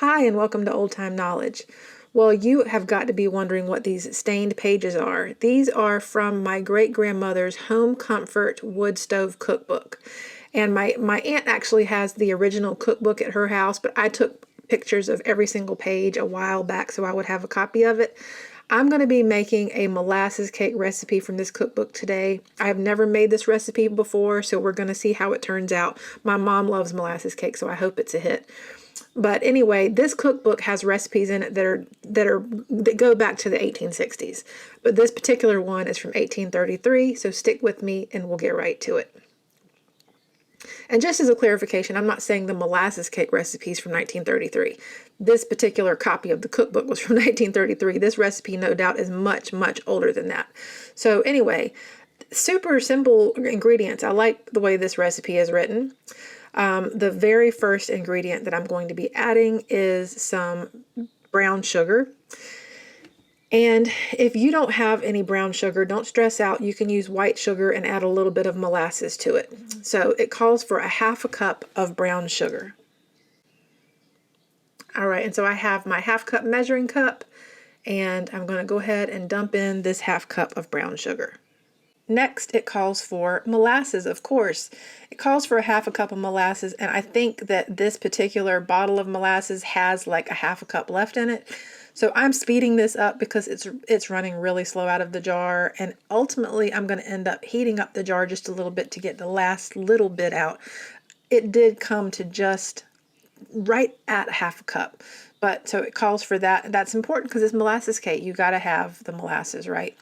Hi, and welcome to Old Time Knowledge. Well, you have got to be wondering what these stained pages are. These are from my great-grandmother's Home Comfort Wood Stove Cookbook. And my aunt actually has the original cookbook at her house, but I took pictures of every single page a while back so I would have a copy of it. I'm going to be making a molasses cake recipe from this cookbook today. I've never made this recipe before, so we're going to see how it turns out. My mom loves molasses cake, so I hope it's a hit. But anyway, this cookbook has recipes in it that go back to the 1860s. But this particular one is from 1833, so stick with me and we'll get right to it. And just as a clarification, I'm not saying the molasses cake recipe is from 1933. This particular copy of the cookbook was from 1933. This recipe, no doubt, is much, much older than that. So anyway, super simple ingredients. I like the way this recipe is written. The very first ingredient that I'm going to be adding is some brown sugar. And if you don't have any brown sugar, don't stress out. You can use white sugar and add a little bit of molasses to it. So it calls for a half a cup of brown sugar. All right, and so I have my half cup measuring cup, and I'm going to go ahead and dump in this half cup of brown sugar. Next, it calls for molasses, of course. It calls for a half a cup of molasses, and I think that this particular bottle of molasses has like a half a cup left in it. So I'm speeding this up because it's running really slow out of the jar, and ultimately I'm going to end up heating up the jar just a little bit to get the last little bit out. It did come to just right at a half a cup, but so it calls for that. That's important because it's molasses cake. You got to have the molasses, right?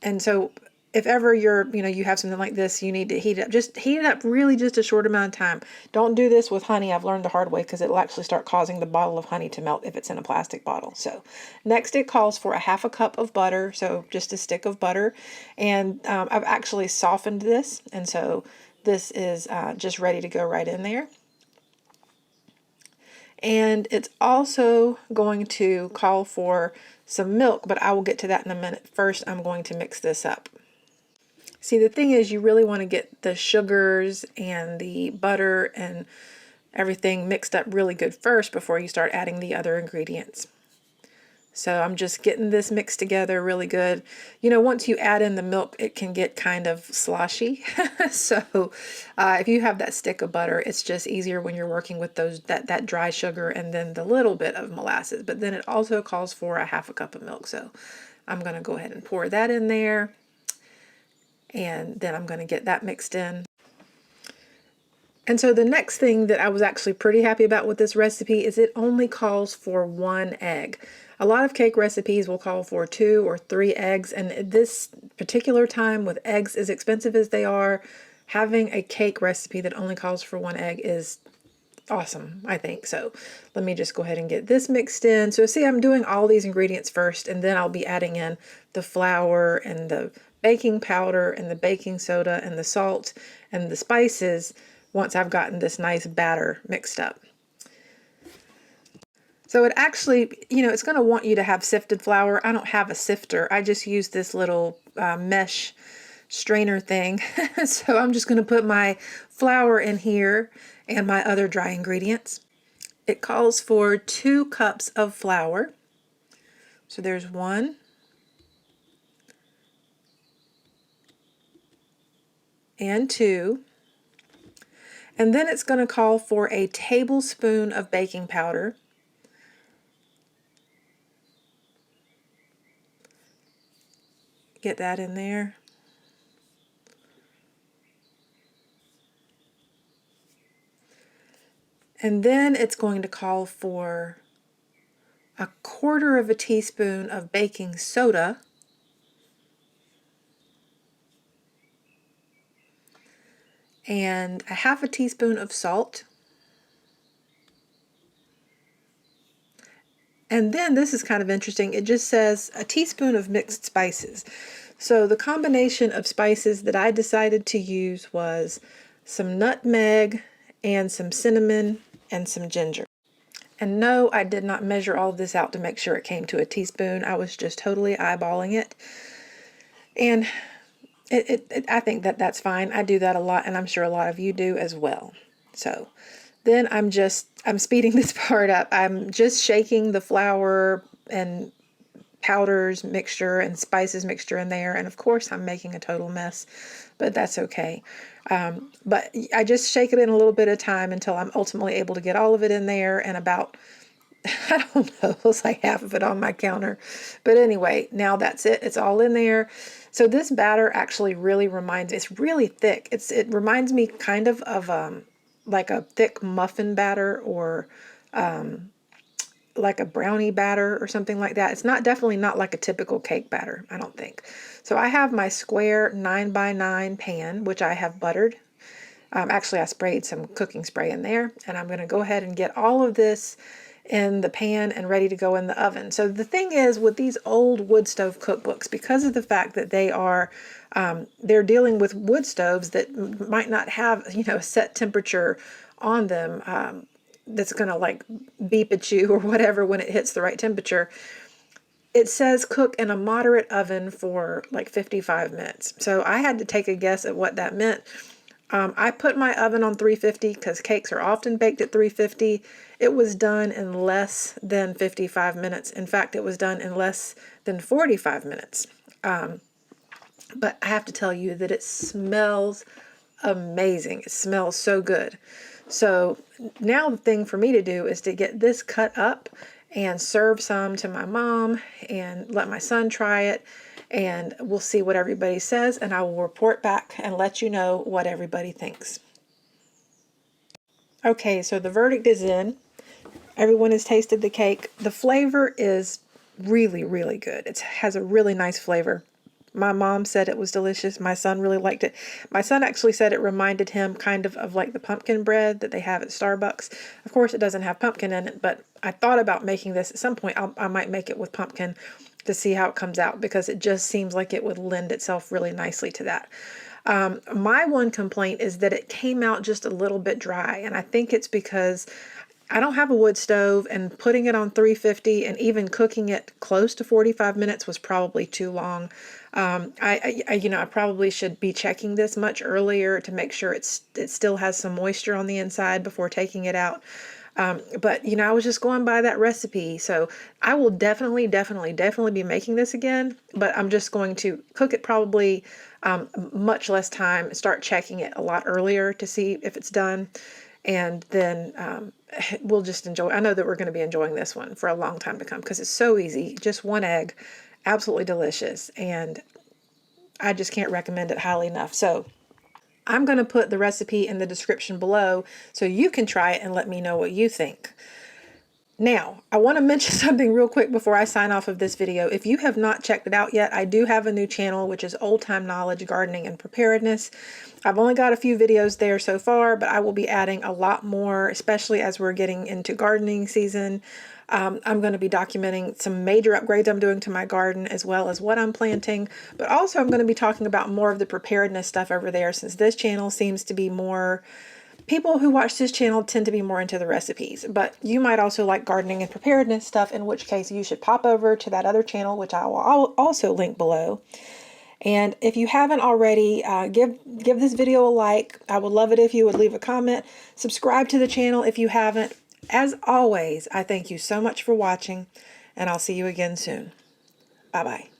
And so if ever you have something like this, you need to heat it up. Just heat it up really just a short amount of time. Don't do this with honey. I've learned the hard way because it'll actually start causing the bottle of honey to melt if it's in a plastic bottle. So next it calls for a half a cup of butter. So just a stick of butter. And I've actually softened this. And so this is just ready to go right in there. And it's also going to call for some milk, but I will get to that in a minute. First, I'm going to mix this up. See, the thing is, you really want to get the sugars and the butter and everything mixed up really good first before you start adding the other ingredients. So I'm just getting this mixed together really good. Once you add in the milk, it can get kind of sloshy. So if you have that stick of butter, it's just easier when you're working with that dry sugar and then the little bit of molasses. But then it also calls for a half a cup of milk. So I'm going to go ahead and pour that in there. And then I'm going to get that mixed in. And so the next thing that I was actually pretty happy about with this recipe is it only calls for 1 egg. A lot of cake recipes will call for 2 or 3 eggs, and at this particular time, with eggs as expensive as they are, having a cake recipe that only calls for 1 egg is awesome, I think. So let me just go ahead and get this mixed in. So see, I'm doing all these ingredients first, and then I'll be adding in the flour and the baking powder and the baking soda and the salt and the spices once I've gotten this nice batter mixed up. So it actually, it's going to want you to have sifted flour. I don't have a sifter. I just use this little mesh strainer thing. So I'm just going to put my flour in here and my other dry ingredients. It calls for 2 cups of flour. So there's 1. And 2. And then it's going to call for a tablespoon of baking powder. Get that in there. And then it's going to call for 1/4 teaspoon of baking soda. And 1/2 teaspoon of salt. And then this is kind of interesting. It just says a teaspoon of mixed spices. So the combination of spices that I decided to use was some nutmeg and some cinnamon and some ginger. And no, I did not measure all of this out to make sure it came to a teaspoon. I was just totally eyeballing it. And I think that that's fine. I do that a lot, and I'm sure a lot of you do as well. So Then I'm speeding this part up. I'm just shaking the flour and powders mixture and spices mixture in there. And of course I'm making a total mess, but that's okay. But I just shake it in a little bit of time until I'm ultimately able to get all of it in there, and about, I don't know, it was like half of it on my counter. But anyway, now that's it. It's all in there. So this batter actually really it's really thick. It reminds me kind of like a thick muffin batter, or like a brownie batter or something like that. It's definitely not like a typical cake batter, I don't think. So I have my square 9x9 pan, which I have buttered. Actually, I sprayed some cooking spray in there, and I'm going to go ahead and get all of this in the pan and ready to go in the oven. So the thing is, with these old wood stove cookbooks, because of the fact that they're dealing with wood stoves that might not have, a set temperature on them, that's going to like beep at you or whatever when it hits the right temperature. It says cook in a moderate oven for like 55 minutes. So I had to take a guess at what that meant. I put my oven on 350 because cakes are often baked at 350. It was done in less than 55 minutes. In fact, it was done in less than 45 minutes. But I have to tell you that it smells amazing. It smells so good. So now the thing for me to do is to get this cut up and serve some to my mom and let my son try it. And we'll see what everybody says, and I will report back and let you know what everybody thinks. Okay, so the verdict is in. Everyone has tasted the cake. The flavor is really, really good. It has a really nice flavor. My mom said it was delicious. My son really liked it. My son actually said it reminded him kind of like the pumpkin bread that they have at Starbucks. Of course, it doesn't have pumpkin in it, but I thought about making this at some point. I might make it with pumpkin to see how it comes out, because it just seems like it would lend itself really nicely to that. My one complaint is that it came out just a little bit dry, and I think it's because I don't have a wood stove, and putting it on 350 and even cooking it close to 45 minutes was probably too long. I probably should be checking this much earlier to make sure it still has some moisture on the inside before taking it out. But I was just going by that recipe. So I will definitely be making this again, but I'm just going to cook it probably much less time, start checking it a lot earlier to see if it's done. And then we'll just enjoy. I know that we're going to be enjoying this one for a long time to come, because it's so easy. Just one egg, absolutely delicious. And I just can't recommend it highly enough. So I'm going to put the recipe in the description below so you can try it and let me know what you think. Now, I want to mention something real quick before I sign off of this video. If you have not checked it out yet, I do have a new channel, which is Old Time Knowledge, Gardening, and Preparedness. I've only got a few videos there so far, but I will be adding a lot more, especially as we're getting into gardening season. I'm going to be documenting some major upgrades I'm doing to my garden, as well as what I'm planting. But also I'm going to be talking about more of the preparedness stuff over there, since this channel seems to be more... People who watch this channel tend to be more into the recipes, but you might also like gardening and preparedness stuff, in which case you should pop over to that other channel, which I will also link below. And if you haven't already, give this video a like. I would love it if you would leave a comment. Subscribe to the channel if you haven't. As always, I thank you so much for watching, and I'll see you again soon. Bye-bye.